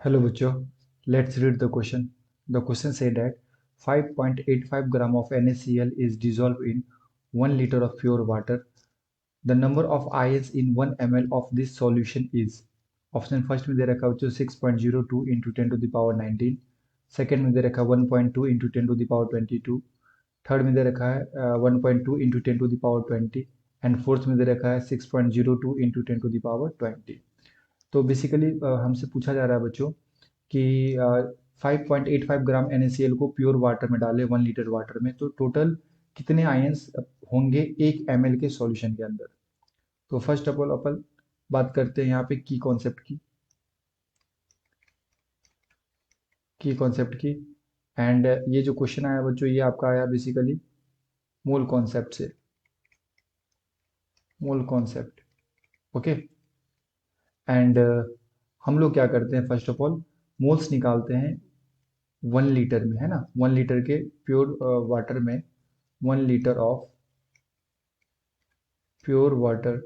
Hello बच्चों, let's read the question. The question said that 5.85 gram of NaCl is dissolved in 1 liter of pure water. The number of ions in 1 ml of this solution is. Option first में दे रखा है बच्चों 6.02 into 10 to the power 19, second में दे रखा है 1.2 into 10 to the power 22, third में दे रखा है 1.2 into 10 to the power 20 and fourth में दे रखा है 6.02 इंटू 10 टू द पावर 20। तो बेसिकली हमसे पूछा जा रहा है बच्चों कि 5.85 ग्राम NaCl को प्योर वाटर में डालें 1 लीटर वाटर में, तो टोटल कितने आयंस होंगे 1 ml के सॉल्यूशन के अंदर। तो फर्स्ट ऑफ ऑल अपन बात करते हैं यहाँ पे की कॉन्सेप्ट की एंड ये जो क्वेश्चन आया बच्चों ये आपका आया बेसिकली मोल कॉन्सेप्ट से। Mole concept, okay. एंड हम लोग क्या करते हैं, फर्स्ट ऑफ ऑल मोल्स निकालते हैं 1 लीटर में, है ना। 1 लीटर के प्योर वाटर में 1 लीटर ऑफ प्योर वाटर,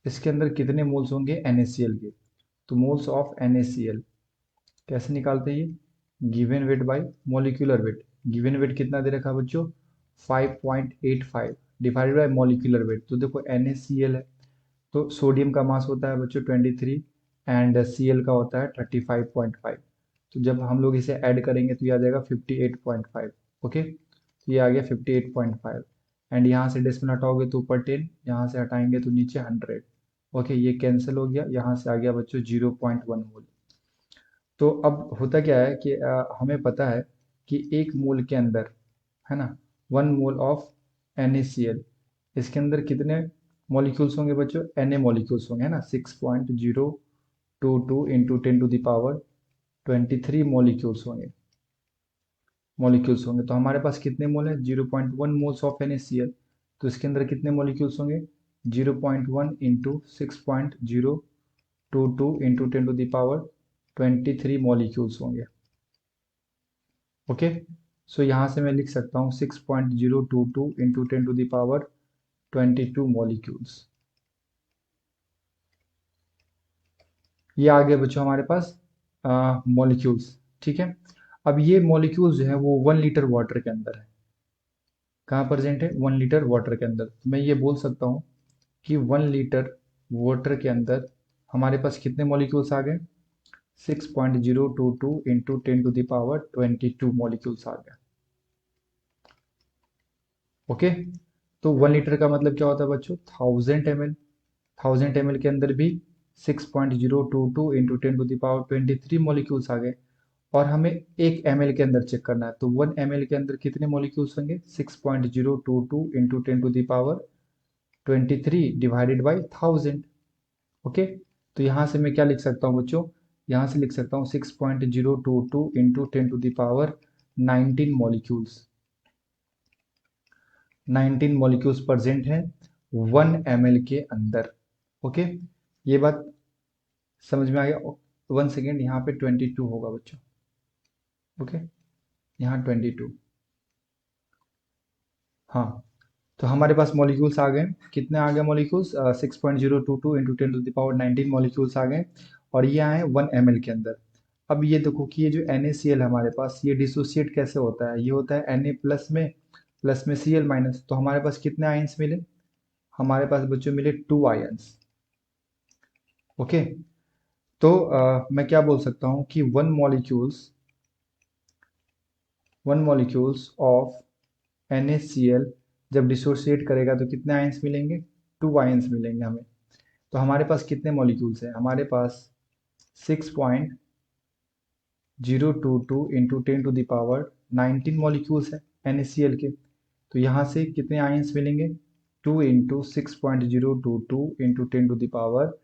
इसके अंदर कितने मोल्स होंगे NaCl के। तो मोल्स ऑफ NaCl कैसे निकालते हैं, ये given weight by molecular weight. Given weight कितना दे रखा है बच्चों 5.85 डिवाइडेड बाय मॉलिक्यूलर वेट। तो देखो NaCl है तो सोडियम का मास होता है बच्चों 23 एंड Cl का होता है 35.5। तो जब हम लोग इसे ऐड करेंगे तो ये आ जाएगा 58.5, ओके। तो ये आ गया 58.5 एंड यहाँ से डेसिमल हटाओगे तो ऊपर 10, यहाँ से हटाएंगे तो नीचे 100, ओके। ये कैंसिल हो गया, यहाँ से आ गया बच्चों 0.1 मोल। तो अब होता क्या है कि हमें पता है कि 1 मोल के अंदर, है ना, 1 मोल ऑफ NaCl, इसके अंदर कितने मॉलिक्यूल्स होंगे बच्चों, Na मॉलिक्यूल्स होंगे, है ना। 6.022 into 10 to the power 23 molecules होंगे। तो हमारे पास कितने मोल है 0.1 मोल्स ऑफ NaCl। तो इसके अंदर कितने मॉलिक्यूल्स होंगे 0.1 into 6.022 into 10 to the power 23 molecules होंगे, ओके। सो यहाँ से मैं लिख सकता हूँ 6.022 into 10 to the power 22 molecules. ये आ गए बच्चों हमारे पास मॉलिक्यूल्स, ठीक है। अब ये मॉलिक्यूल्स जो है वो 1 लीटर वाटर के अंदर है। कहाँ प्रेजेंट है 1 लीटर वाटर के अंदर। तो मैं ये बोल सकता हूँ कि 1 लीटर वाटर के अंदर हमारे पास कितने मॉलिक्यूल्स आ गए 6.022 into 10 to the power 22 molecules आ गए, ओके। तो 1 लीटर का मतलब क्या होता है बच्चों 1000 ml। 1000 ml के अंदर भी 6.022 into 10 to the power 23 molecules आ गए। और हमें 1 ml के अंदर चेक करना है, तो 1 ml के अंदर कितने मॉलिक्यूल्स होंगे 6.022 into 10 to the power 23 divided by 1000, okay. तो यहाँ से मैं क्या लिख सकता हूँ बच्चों, यहाँ से लिख सकता हूँ 6.022 into 10 to the power 19 molecules. 19 molecules present हैं 1 ml के अंदर, ओके। ये बात समझ में आ गया। 1 सेकेंड, यहाँ पे 22 होगा बच्चों, ओके। यहाँ 22, हाँ। तो हमारे पास मॉलिक्यूल्स आ गए, कितने आ गए molecules 6.022 into 10 to the power 19 molecules आ गए और ये आए 1 ml के अंदर। अब ये देखो कि ये जो NaCl हमारे पास ये डिसोसिएट कैसे होता है, ये होता है Na प्लस में Cl माइनस। तो हमारे पास कितने आयंस मिले, हमारे पास बच्चों मिले 2 आयंस, ओके। तो मैं क्या बोल सकता हूँ कि वन मॉलिक्यूल्स ऑफ NaCl जब डिसोसिएट करेगा तो कितने आयंस मिलेंगे 2 आयंस मिलेंगे हमें। तो हमारे पास कितने मॉलिक्यूल्स हैं, हमारे पास 6.022 into 10 to the power 19 molecules है NaCl के। तो यहाँ से कितने आयंस मिलेंगे 2 into 6.022 into 10 to the power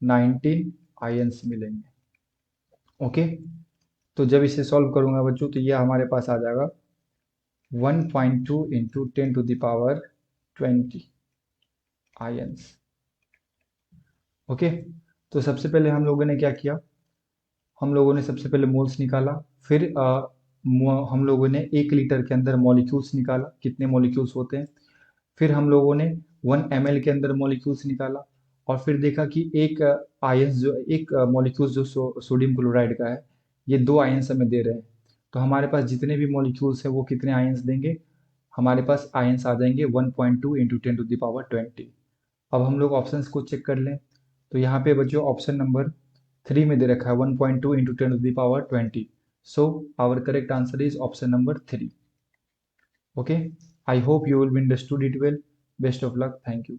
19 ions मिलेंगे, ओके। तो जब इसे सॉल्व करूंगा बच्चों तो ये हमारे पास आ जाएगा 1.2 into 10 to the power 20 ions, okay. तो सबसे पहले हम लोगों ने क्या किया, हम लोगों ने सबसे पहले मोल्स निकाला, फिर हम लोगों ने 1 लीटर के अंदर मॉलिक्यूल्स निकाला कितने मॉलिक्यूल्स होते हैं, फिर हम लोगों ने 1 ml के अंदर मॉलिक्यूल्स निकाला और फिर देखा कि एक आयंस जो एक मॉलिक्यूल जो सोडियम क्लोराइड का है, ये 2 आयंस हमें दे रहे हैं। तो हमारे पास जितने भी मॉलिक्यूल्स हैं वो कितने आयंस देंगे, हमारे पास आयंस आ जाएंगे 1.2 इंटू 10⁻20। अब हम लोग ऑप्शंस को चेक कर लें। तो यहाँ पे बच्चों ऑप्शन नंबर 3 में दे रखा है 1.2 into 10⁻20। So our correct answer is option number 3। Okay, I hope you will be understood it well. Best of luck. Thank you.